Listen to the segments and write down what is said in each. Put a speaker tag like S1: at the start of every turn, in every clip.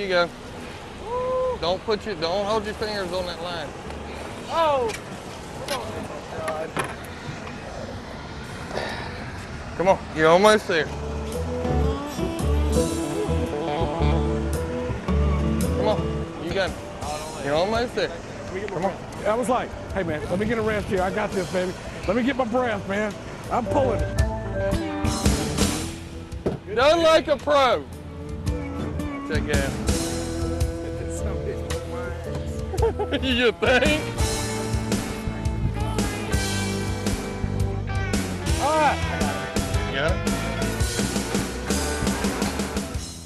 S1: you go. Don't hold your fingers on that line.
S2: Oh! Come on. Oh, God.
S1: Come on, you're almost there. Come on, you got it. You're almost there. Come on.
S2: I was like, hey man, let me get a rest here. I got this, baby. Let me get my breath, man. I'm pulling it.
S1: Done like a pro. Check it out. You think?
S2: All right.
S1: You got it?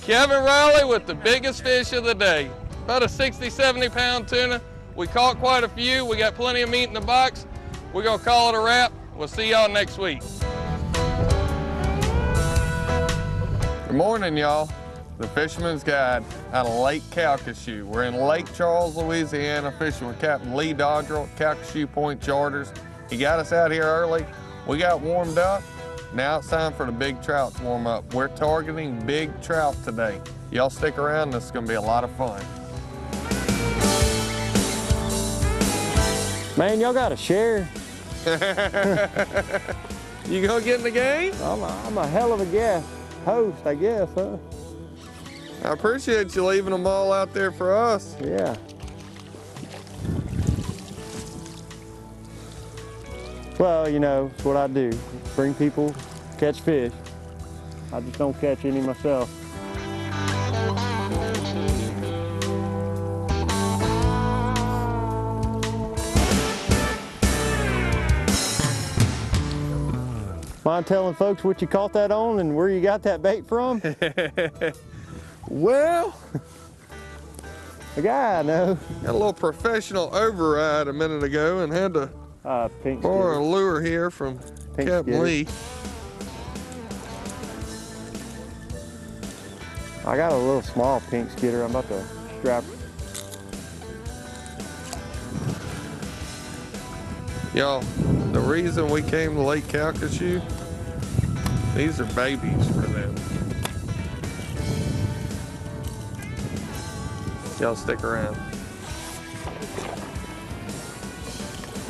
S1: Kevin Riley with the biggest fish of the day. About a 60, 70 pound tuna. We caught quite a few. We got plenty of meat in the box. We're gonna call it a wrap. We'll see y'all next week. Good morning, y'all. The Fisherman's Guide out of Lake Calcasieu. We're in Lake Charles, Louisiana, fishing with Captain Lee Dodrell, Calcasieu Point Charters. He got us out here early. We got warmed up. Now it's time for the big trout to warm up. We're targeting big trout today. Y'all stick around, this is gonna be a lot of fun.
S3: Man, y'all gotta share.
S1: You gonna get in the game?
S3: I'm a hell of a guest host, I guess, huh?
S1: I appreciate you leaving them all out there for us.
S3: Yeah. Well, you know, it's what I do. Bring people, catch fish. I just don't catch any myself. Mind telling folks what you caught that on and where you got that bait from?
S1: Well,
S3: a guy I know.
S1: Got a little professional override a minute ago and had to borrow a lure here from Captain Lee.
S3: I got a little small pink skidder. I'm about to strap.
S1: Y'all, the reason we came to Lake Calcasieu, these are babies for them. Y'all stick around.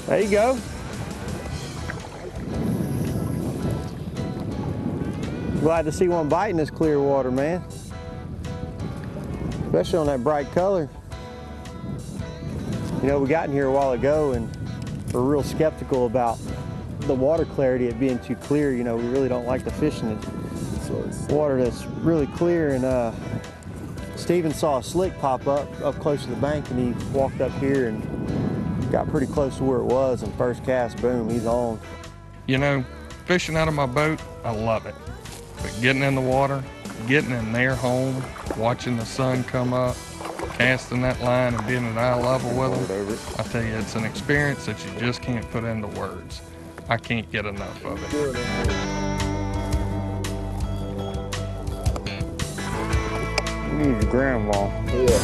S3: There you go. Glad to see one bite in this clear water, man. Especially on that bright color. You know, we got in here a while ago and we're real skeptical about the water clarity, it being too clear. You know, we really don't like the fish in the water that's really clear. And Steven saw a slick pop up close to the bank, and he walked up here and got pretty close to where it was, and first cast, boom, he's on.
S1: You know, fishing out of my boat, I love it. But getting in the water, getting in their home, watching the sun come up, casting that line and being at eye level with them, I tell you, it's an experience that you just can't put into words. I can't get enough of it.
S3: You need your grandma. Yeah.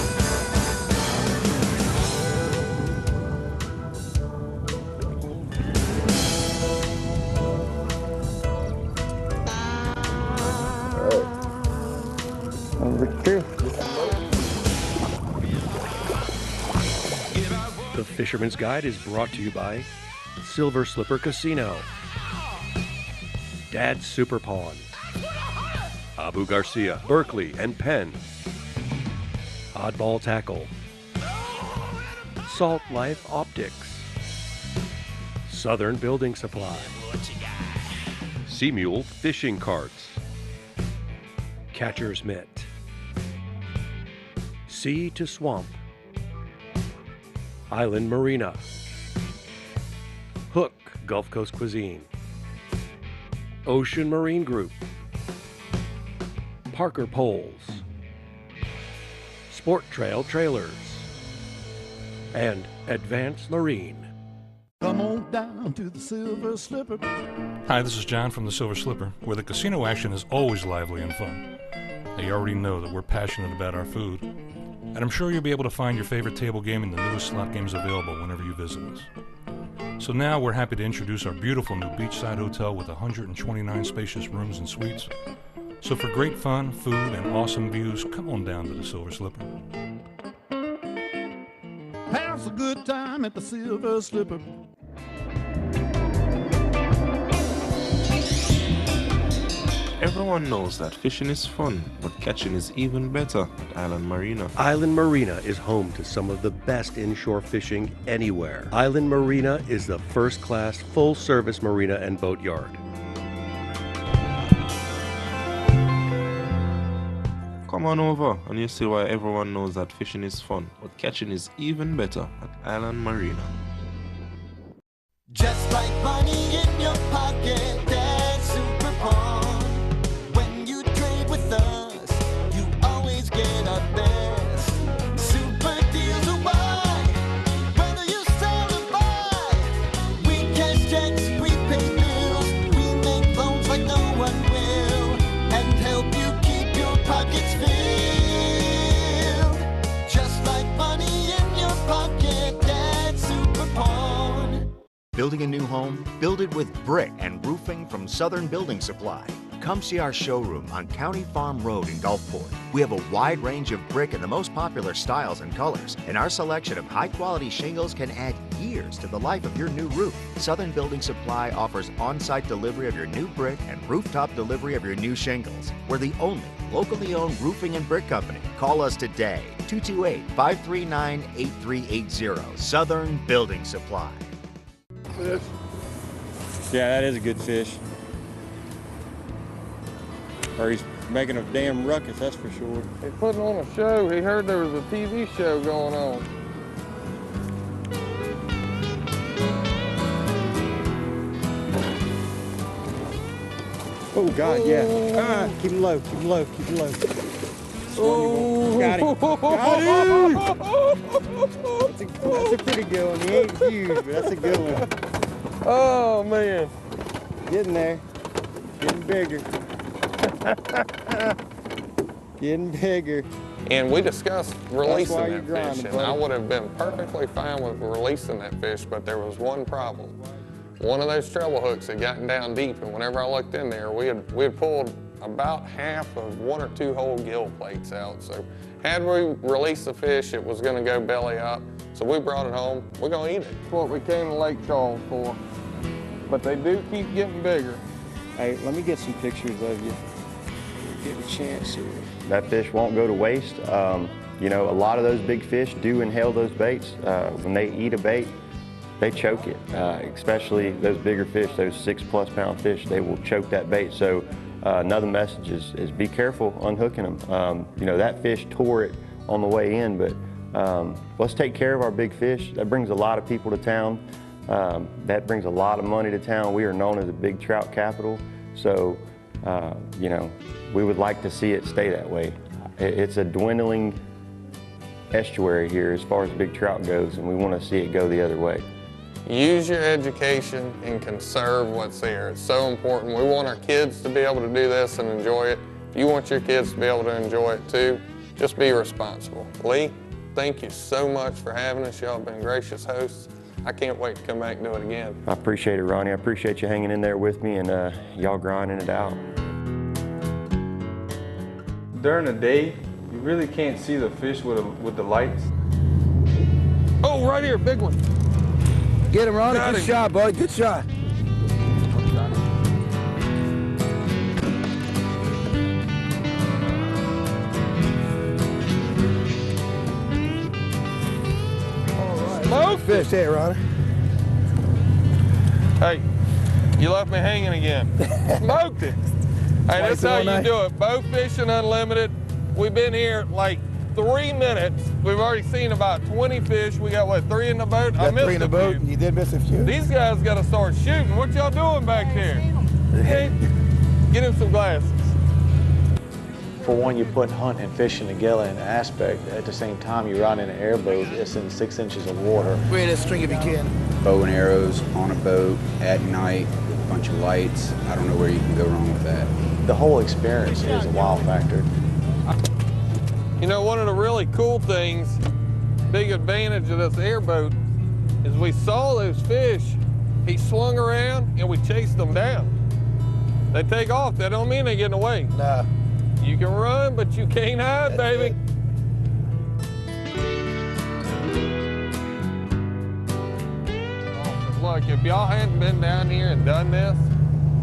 S4: The Fisherman's Guide is brought to you by Silver Slipper Casino, Dad's Super Pawn, Abu Garcia, Berkeley and Penn, Oddball Tackle, Salt Life Optics, Southern Building Supply, Sea Mule Fishing Carts, Catcher's Mitt, Sea to Swamp, Island Marina, Hook Gulf Coast Cuisine, Ocean Marine Group, Parker Poles, Sport Trail Trailers, and Advanced Marine.
S5: Come on down to the Silver Slipper.
S6: Hi, this is John from the Silver Slipper, where the casino action is always lively and fun. Now, you already know that we're passionate about our food, and I'm sure you'll be able to find your favorite table game in the newest slot games available whenever you visit us. So now we're happy to introduce our beautiful new beachside hotel with 129 spacious rooms and suites, So for great fun, food, and awesome views, come on down to the Silver Slipper.
S5: Pass a good time at the Silver Slipper.
S7: Everyone knows that fishing is fun, but catching is even better at Island Marina.
S4: Island Marina is home to some of the best inshore fishing anywhere. Island Marina is the first-class, full-service marina and boat yard.
S7: Come on over and you see why everyone knows that fishing is fun, but catching is even better at Island Marina.
S8: Just like money in your pocket, that's super fun. When you trade with us, you always get our best. Super deals are why, whether you sell or buy. We cash checks, we pay bills, we make loans like no one will, and help you keep your pockets filled. Just like money in your pocket, that's super fun.
S9: Building a new home? Build it with brick and roofing from Southern Building Supply. Come see our showroom on County Farm Road in Gulfport. We have a wide range of brick in the most popular styles and colors, and our selection of high-quality shingles can add years to the life of your new roof. Southern Building Supply offers on-site delivery of your new brick and rooftop delivery of your new shingles. We're the only locally owned roofing and brick company. Call us today, 228-539-8380. Southern Building Supply.
S2: Fish.
S3: Yeah, that is a good fish. Or he's making a damn ruckus, that's for sure.
S1: He's putting on a show. He heard there was a TV show going on.
S3: Oh God, yeah. Ah, keep him low, keep him low, keep him low.
S1: Oh,
S3: got him. Got him. That's a pretty good one. He ain't huge, but that's a good one.
S1: Oh man.
S3: Getting there. Getting bigger. Getting bigger.
S1: And we discussed releasing
S3: why
S1: that
S3: you're grinding,
S1: fish, and I
S3: buddy.
S1: would have been perfectly fine with releasing that fish, but there was one problem. One of those treble hooks had gotten down deep, and whenever I looked in there, we had pulled about half of 1 or 2 whole gill plates out. So had we released the fish, it was going to go belly up. So we brought it home. We're going to eat it. That's what we came to Lake Charles for. But they do keep getting bigger.
S3: Hey, let me get some pictures of you. Get a chance here.
S10: That fish won't go to waste. You know, a lot of those big fish do inhale those baits. When they eat a bait, they choke it, especially those bigger fish, those 6+ pound fish, they will choke that bait. So another message is be careful unhooking them. You know, that fish tore it on the way in, but let's take care of our big fish. That brings a lot of people to town. That brings a lot of money to town. We are known as a big trout capital. So, you know, we would like to see it stay that way. It's a dwindling estuary here as far as big trout goes, and we want to see it go the other way.
S1: Use your education and conserve what's there. It's so important. We want our kids to be able to do this and enjoy it. You want your kids to be able to enjoy it too. Just be responsible. Lee, thank you so much for having us. Y'all have been gracious hosts. I can't wait to come back and do it again.
S10: I appreciate it, Ronnie. I appreciate you hanging in there with me and y'all grinding it out.
S11: During the day, you really can't see the fish with the lights.
S1: Oh, right here, big one.
S12: Get him, Ronnie.
S1: Got
S12: Good
S1: him.
S12: shot, bud. Good shot.
S1: Smoke
S12: fish there, Ronnie.
S1: Hey, you left me hanging again. Smoked it. Hey, that's how you do it. Bow fishing unlimited. We've been here like 3 minutes. We've already seen about 20 fish. We got, what, 3 in the boat? I missed
S12: 3 in the boat, and you did miss a few.
S1: These guys got to start shooting. What y'all doing back there? Hey, get him some glasses.
S13: For one, you put hunt and fishing together in an aspect. At the same time, you're out in an airboat. It's in 6 inches of water.
S12: Weigh that string if you can.
S14: Bow and arrows on a boat at night, a bunch of lights. I don't know where you can go wrong with that.
S13: The whole experience is a wow factor.
S1: You know, one of the really cool things, big advantage of this airboat, is we saw those fish. He swung around and we chased them down. They take off. That don't mean they're getting away.
S12: Nah.
S1: You can run, but you can't hide, baby. Look, if y'all hadn't been down here and done this,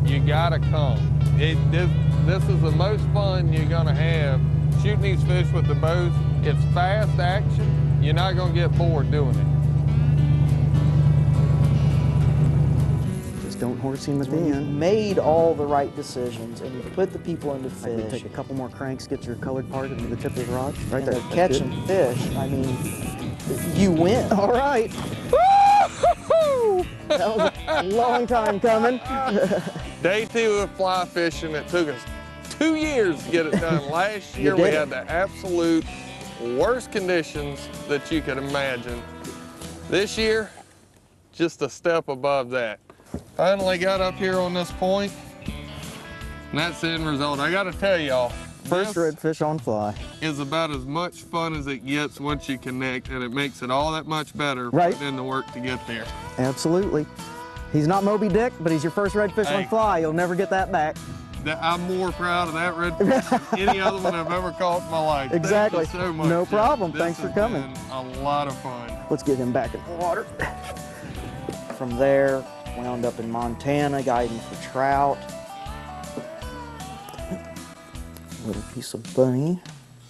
S1: you gotta come. This is the most fun you're gonna have shooting these fish with the bows. It's fast action. You're not gonna get bored doing it.
S15: Just don't horse him at the end.
S16: Made all the right decisions and you put the people into
S15: Like we
S16: fish.
S15: take a couple more cranks, get your colored part into the tip of the rod. Right
S16: and
S15: there.
S16: they're
S15: That's
S16: catching
S15: good.
S16: fish. I mean, you win.
S15: All right. That was a long time coming.
S1: Day 2 of fly fishing, it took us 2 years to get it done. Last year we had the absolute worst conditions that you could imagine. This year, just a step above that. Finally got up here on this point, and that's the end result. I gotta tell y'all,
S15: First redfish on fly.
S1: Is about as much fun as it gets once you connect, and it makes it all that much better
S15: Right.
S1: putting in the work to get there.
S15: Absolutely. He's not Moby Dick, but he's your first redfish on fly. You'll never get that back.
S1: I'm more proud of that redfish than any other one I've ever caught in my life.
S15: Exactly.
S1: Thank you so much.
S15: No
S1: Jeff.
S15: problem.
S1: This
S15: Thanks for
S1: has
S15: coming.
S1: been a lot of fun.
S15: Let's get him back in the water.
S16: From there, wound up in Montana, guiding for trout. Little piece of bunny.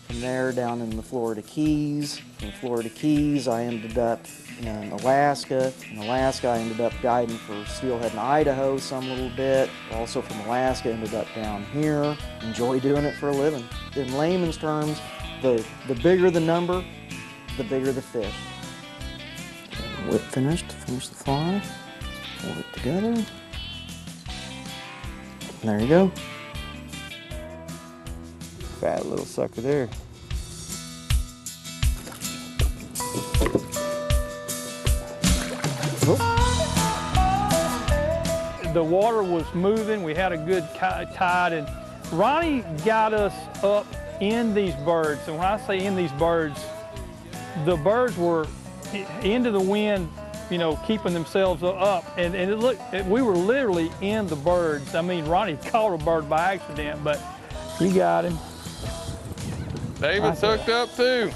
S16: From there, down in the Florida Keys. From Florida Keys, I ended up in Alaska. In Alaska, I ended up guiding for steelhead in Idaho some little bit. Also from Alaska, ended up down here. Enjoy doing it for a living. In layman's terms, the bigger the number, the bigger the fish. Whip finished, finish the fly. Hold it together. There you go.
S3: Fat little sucker there.
S2: The water was moving, we had a good tide, and Ronnie got us up in these birds. And when I say in these birds, the birds were into the wind, you know, keeping themselves up. And it looked, we were literally in the birds. I mean, Ronnie caught a bird by accident, but you got him.
S1: David's hooked up too.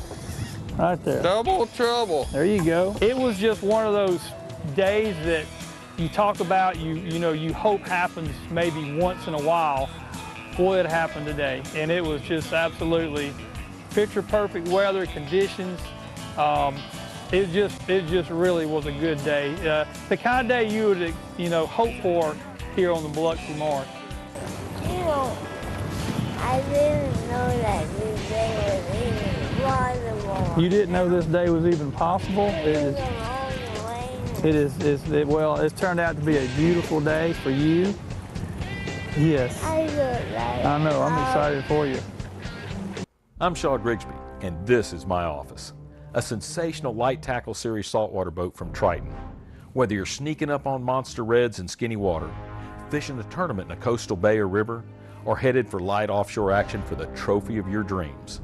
S2: Right there.
S1: Double trouble.
S2: There you go. It was just one of those days that you talk about, you know, you hope happens maybe once in a while. Boy, it happened today. And it was just absolutely picture perfect weather conditions. It just really was a good day. The kind of day you would, you know, hope for here on the Biloxi Marsh.
S17: You know, I didn't know that this day was even possible.
S2: You didn't know this day was even possible? Well, it's turned out to be a beautiful day for you. Yes. I know, I'm excited for you.
S18: I'm Shaw Grigsby, and this is my office. A sensational light tackle series saltwater boat from Triton. Whether you're sneaking up on monster reds in skinny water, fishing a tournament in a coastal bay or river, or headed for light offshore action for the trophy of your dreams,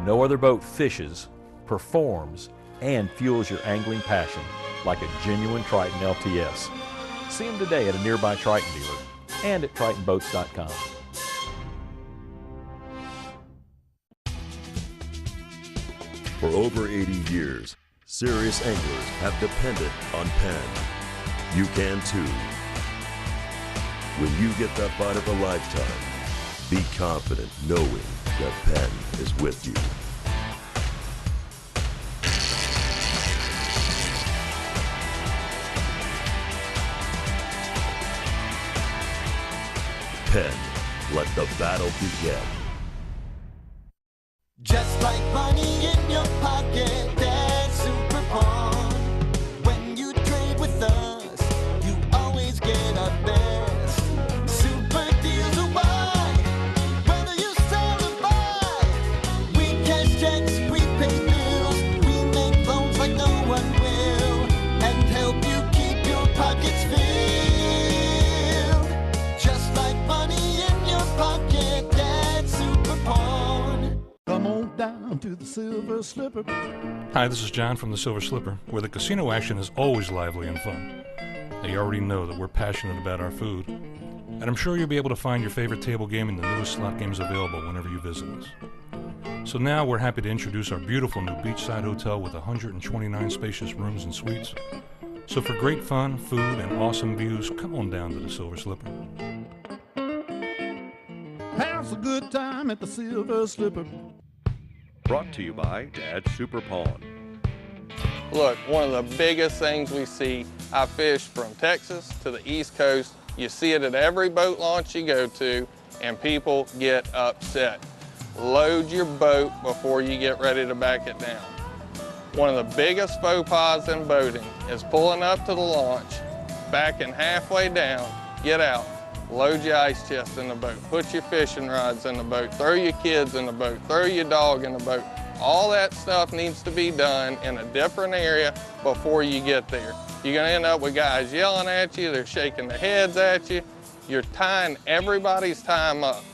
S18: no other boat fishes, performs, and fuels your angling passion like a genuine Triton LTS. See them today at a nearby Triton dealer and at tritonboats.com.
S19: For over 80 years, serious anglers have depended on Penn. You can too. When you get that bite of a lifetime, be confident knowing that Penn is with you. Penn, let the battle begin.
S8: Just like money in your pocket, that's super fun. When you trade with us, you always get our best. Super deals are why, whether you sell or buy. We cash checks, we pay bills, we make loans like no one will, and help you keep your pockets filled. Just like money in your pocket, that's super fun.
S5: Come on down to the Silver Slipper.
S6: Hi, this is John from the Silver Slipper, where the casino action is always lively and fun. They already know that we're passionate about our food, and I'm sure you'll be able to find your favorite table game in the newest slot games available whenever you visit us. So now we're happy to introduce our beautiful new beachside hotel with 129 spacious rooms and suites. So for great fun, food, and awesome views, come on down to the Silver Slipper.
S5: Have a good time at the Silver Slipper.
S4: Brought to you by Dad's Super Pawn.
S1: Look, one of the biggest things we see, I fish from Texas to the East Coast. You see it at every boat launch you go to, and people get upset. Load your boat before you get ready to back it down. One of the biggest faux pas in boating is pulling up to the launch, backing halfway down, get out, load your ice chest in the boat, put your fishing rods in the boat, throw your kids in the boat, throw your dog in the boat. All that stuff needs to be done in a different area before you get there. You're gonna end up with guys yelling at you, they're shaking their heads at you. You're tying everybody's time up.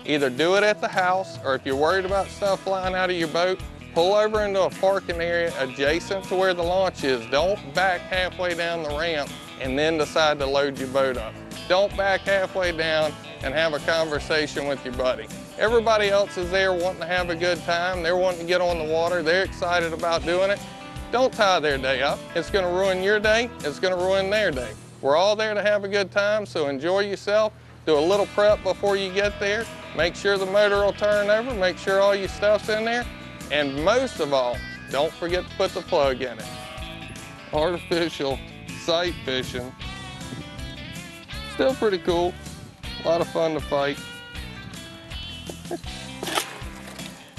S1: Either do it at the house, or if you're worried about stuff flying out of your boat, pull over into a parking area adjacent to where the launch is. Don't back halfway down the ramp and then decide to load your boat up. Don't back halfway down and have a conversation with your buddy. Everybody else is there wanting to have a good time. They're wanting to get on the water. They're excited about doing it. Don't tie their day up. It's gonna ruin your day. It's gonna ruin their day. We're all there to have a good time, so enjoy yourself. Do a little prep before you get there. Make sure the motor will turn over. Make sure all your stuff's in there. And most of all, don't forget to put the plug in it. Artificial sight fishing. Still pretty cool. A lot of fun to fight.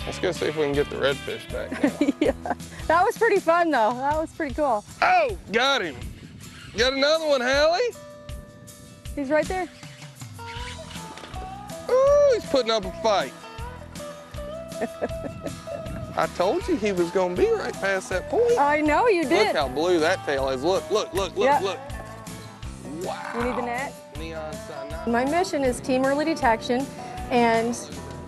S1: Let's go see if we can get the redfish back now.
S20: Yeah, that was pretty fun though. That was pretty cool.
S1: Oh, got him. Got another one, Hallie.
S20: He's right there.
S1: Ooh, he's putting up a fight. I told you he was gonna be right past that point.
S20: I know you did.
S1: Look how blue that tail is. Look, look, look, look,
S20: Yep.
S1: look. Wow.
S20: You need the net?
S1: Neon sign.
S20: My mission is team early detection, and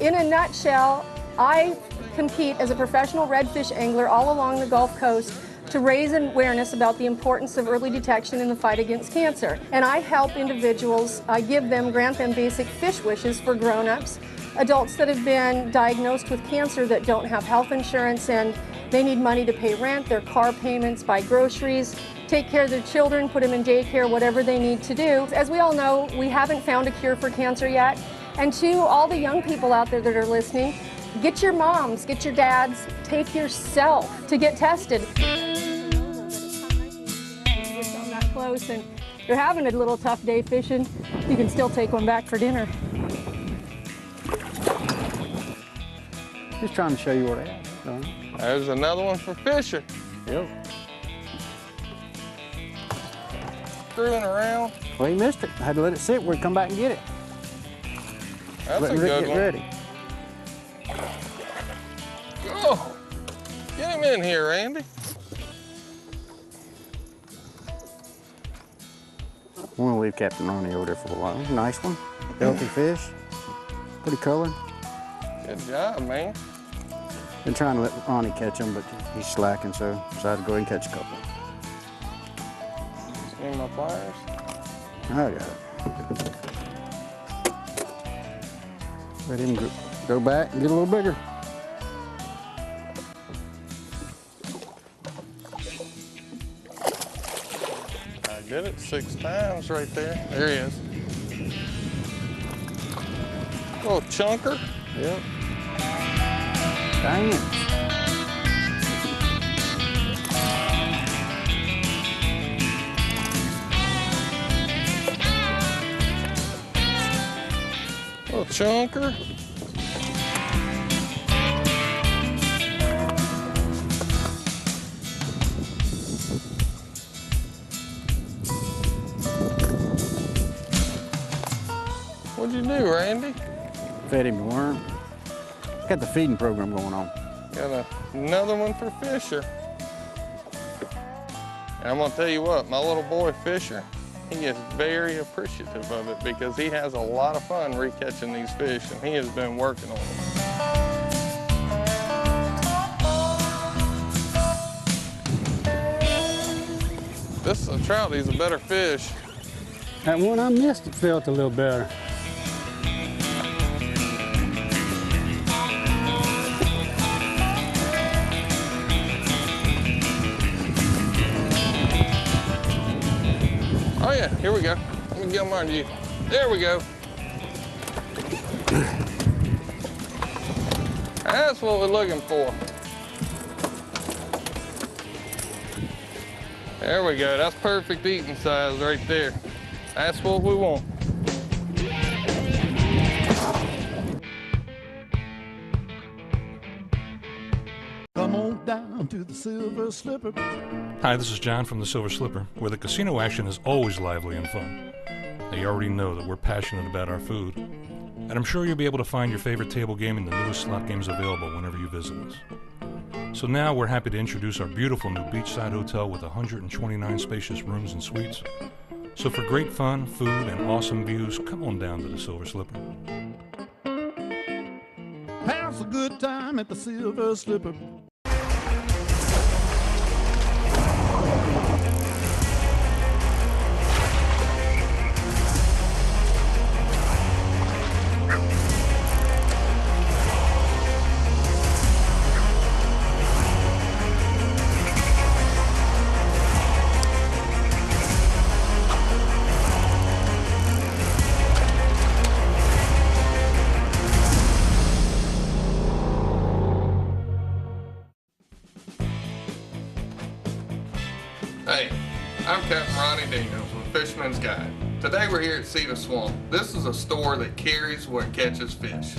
S20: in a nutshell, I compete as a professional redfish angler all along the Gulf Coast to raise awareness about the importance of early detection in the fight against cancer. And I help individuals, I grant them basic fish wishes for grown-ups, adults that have been diagnosed with cancer that don't have health insurance and they need money to pay rent, their car payments, buy groceries, take care of their children, put them in daycare, whatever they need to do. As we all know, we haven't found a cure for cancer yet. And to all the young people out there that are listening, get your moms, get your dads, take yourself to get tested. That close and you're having a little tough day fishing, you can still take one back for dinner.
S3: Just trying to show you where they're at.
S1: There's another one for Fisher.
S3: Yep.
S1: Screwing around.
S3: Well, he missed it. I had to let it sit where he'd come back and get it.
S1: That's
S3: let
S1: a
S3: Rick
S1: good
S3: get
S1: one.
S3: ready.
S1: Oh, get him in here, Randy.
S3: I'm gonna leave Captain Ronnie over there for a while. Nice one. Healthy fish. Pretty color.
S1: Good job, man.
S3: Been trying to let Ronnie catch him, but he's slacking, so decided to go ahead and catch a couple.
S1: Need my pliers?
S3: I got it. Let him go back and get a little bigger.
S1: I did it 6 times right there. There he is. Little chunker.
S3: Yep. Dang it.
S1: Little chunker. What'd you do, Randy?
S3: Fed him the worm. Got the feeding program going on.
S1: Got another one for Fisher. And I'm gonna tell you what, my little boy Fisher, he is very appreciative of it because he has a lot of fun recatching these fish and he has been working on them. This is a trout, he's a better fish.
S21: That one I missed, it felt a little better.
S1: Oh yeah, here we go. Let me get them on you. There we go. That's what we're looking for. There we go, that's perfect eating size right there. That's what we want.
S5: Come on down to the Silver Slipper.
S6: Hi, this is John from the Silver Slipper, where the casino action is always lively and fun. Now, you already know that we're passionate about our food, and I'm sure you'll be able to find your favorite table game in the newest slot games available whenever you visit us. So now we're happy to introduce our beautiful new beachside hotel with 129 spacious rooms and suites. So for great fun, food, and awesome views, come on down to the Silver Slipper.
S5: Have a good time at the Silver Slipper.
S1: Hey, I'm Captain Ronnie Daniels with Fisherman's Guide. Today we're here at Cedar Swamp. This is a store that carries what catches fish.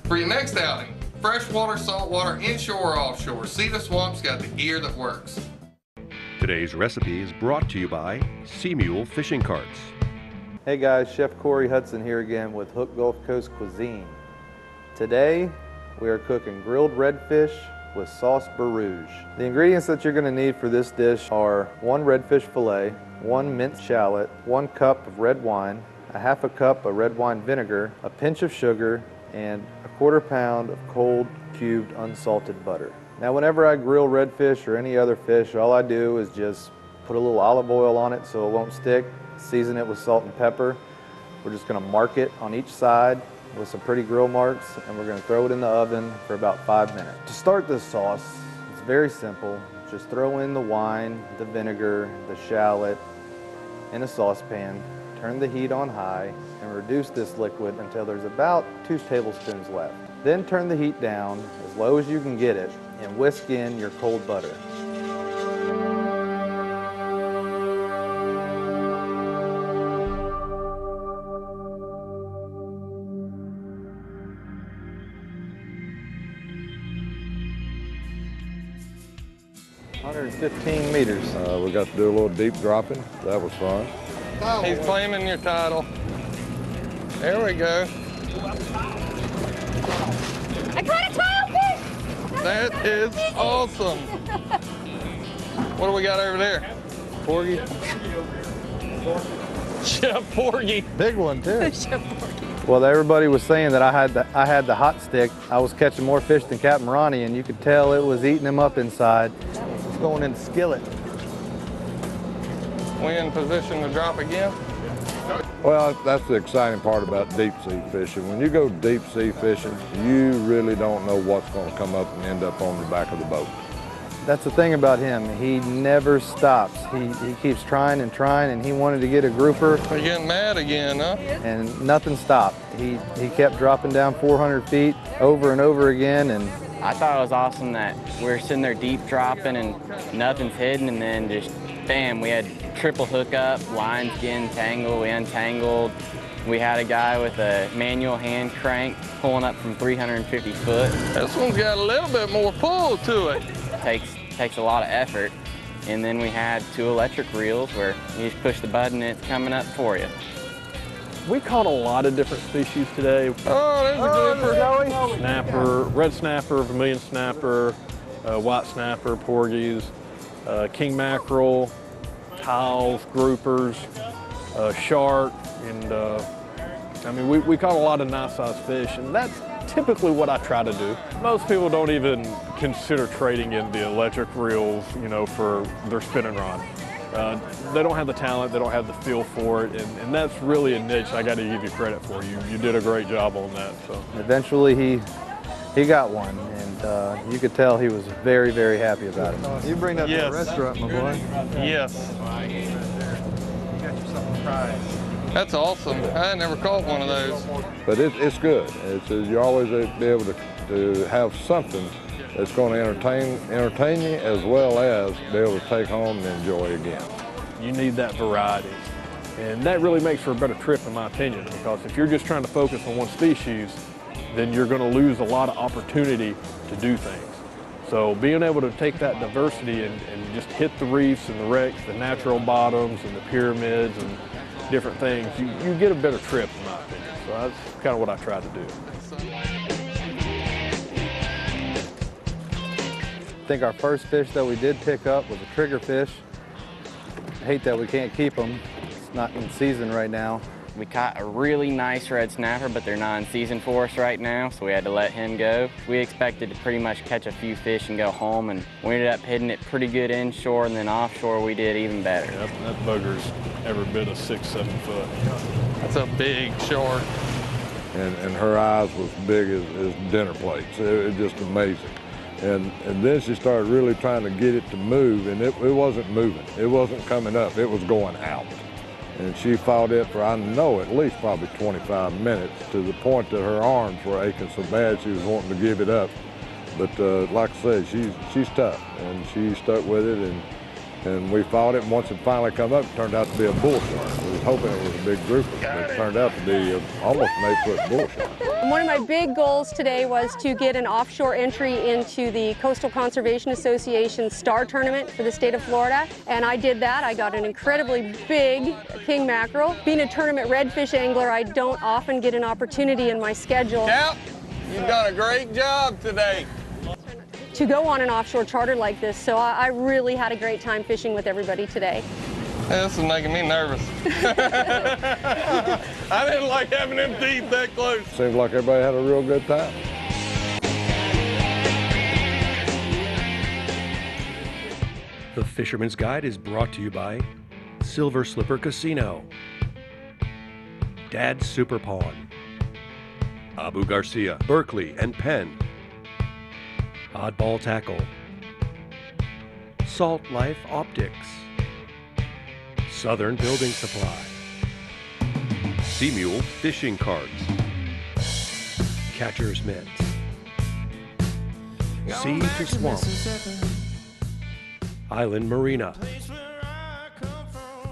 S1: For your next outing, freshwater, saltwater, inshore, or offshore, Cedar Swamp's got the gear that works.
S4: Today's recipe is brought to you by Sea Mule Fishing Carts.
S22: Hey guys, Chef Corey Hudson here again with Hook Gulf Coast Cuisine. Today we are cooking grilled redfish with sauce barouge. The ingredients that you're going to need for this dish are 1 redfish fillet, 1 minced shallot, 1 cup of red wine, a half a cup of red wine vinegar, a pinch of sugar, and a 1/4 pound of cold cubed unsalted butter. Now whenever I grill redfish or any other fish, all I do is just put a little olive oil on it so it won't stick, season it with salt and pepper. We're just going to mark it on each side with some pretty grill marks, and we're going to throw it in the oven for about 5 minutes. To start this sauce, it's very simple. Just throw in the wine, the vinegar, the shallot in a saucepan, turn the heat on high, and reduce this liquid until there's about 2 tablespoons left. Then turn the heat down as low as you can get it and whisk in your cold butter. $115 meters.
S23: We got to do a little deep dropping. That was fun.
S1: He's claiming your title. There we go.
S17: I caught a tail fish!
S1: That is awesome. What do we got over there?
S22: Porgy.
S1: Chef Porgy.
S22: Big one too.
S17: Chef Porgy.
S22: Well, everybody was saying that I had the hot stick. I was catching more fish than Captain Ronnie, and you could tell it was eating them up inside. It's going in the skillet.
S1: We in position to drop again?
S23: Well, that's the exciting part about deep sea fishing. When you go deep sea fishing, you really don't know what's going to come up and end up on the back of the boat.
S22: That's the thing about him. He never stops. He keeps trying and trying, and he wanted to get a grouper.
S1: We're getting mad again, huh?
S22: And nothing stopped. He kept dropping down 400 feet over and over again. And
S24: I thought it was awesome that we were sitting there deep dropping and nothing's hidden, and then just bam, we had triple hookup, lines getting tangled, we untangled. We had a guy with a manual hand crank pulling up from 350 foot.
S1: This one's got a little bit more pull to it.
S24: Takes a lot of effort. And then we had 2 electric reels where you just push the button and it's coming up for you.
S25: We caught a lot of different species today.
S1: Oh, there's a grouper.
S25: Snapper, red snapper, vermilion snapper, white snapper, porgies, king mackerel, tiles, groupers. shark, and I mean, we caught a lot of nice sized fish, and that's typically what I try to do. Most people don't even consider trading in the electric reels, you know, for their spinning rod. They don't have the talent, they don't have the feel for it, and that's really a niche I got to give you credit for. You did a great job on that. So
S22: eventually he got one, and you could tell he was very, very happy about it. You bring that to the restaurant, my boy.
S1: Yes.
S22: You got yourself a prize.
S1: That's awesome. I never caught one of those.
S23: But it's good. You always be able to have something that's going to entertain you, as well as be able to take home and enjoy again.
S25: You need that variety. And that really makes for a better trip, in my opinion, because if you're just trying to focus on one species, then you're going to lose a lot of opportunity to do things. So being able to take that diversity and just hit the reefs and the wrecks, the natural bottoms and the pyramids and different things, you get a better trip, in my opinion. So that's kind of what I try to do.
S22: I think our first fish that we did pick up was a triggerfish. I hate that we can't keep them. It's not in season right now.
S24: We caught a really nice red snapper, but they're not in season for us right now, so we had to let him go. We expected to pretty much catch a few fish and go home, and we ended up hitting it pretty good inshore, and then offshore we did even better.
S25: Yeah, that bugger's ever been a 6, 7 foot.
S1: That's a big shark.
S23: And her eyes was big as dinner plates. It was just amazing. And then she started really trying to get it to move, and it wasn't moving. It wasn't coming up, it was going out. And she fought it for, I know, at least probably 25 minutes, to the point that her arms were aching so bad she was wanting to give it up. But like I said, she's tough, and she stuck with it, and we fought it, and once it finally come up, it turned out to be a bull shark. We was hoping it was a big grouper, but it turned out to be almost an 8-foot bull shark.
S20: One of my big goals today was to get an offshore entry into the Coastal Conservation Association Star Tournament for the state of Florida, and I did that. I got an incredibly big king mackerel. Being a tournament redfish angler, I don't often get an opportunity in my schedule.
S1: Cap, you've done a great job today.
S20: To go on an offshore charter like this, so I really had a great time fishing with everybody today.
S1: Hey, this is making me nervous. I didn't like having them teeth that close.
S23: Seems like everybody had a real good time.
S4: The Fisherman's Guide is brought to you by Silver Slipper Casino, Dad's Super Pawn, Abu Garcia, Berkeley and Penn, Oddball Tackle, Salt Life Optics, Southern Building Supply, Seamule Fishing Carts, Catcher's Mitts, Sea to Swamp, Island Marina,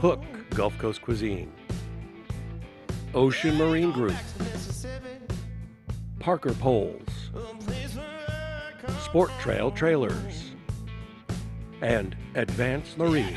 S4: Hook Gulf Coast Cuisine, Ocean Marine Group, Parker Poles, Sport Trail Trailers, and Advanced Marine.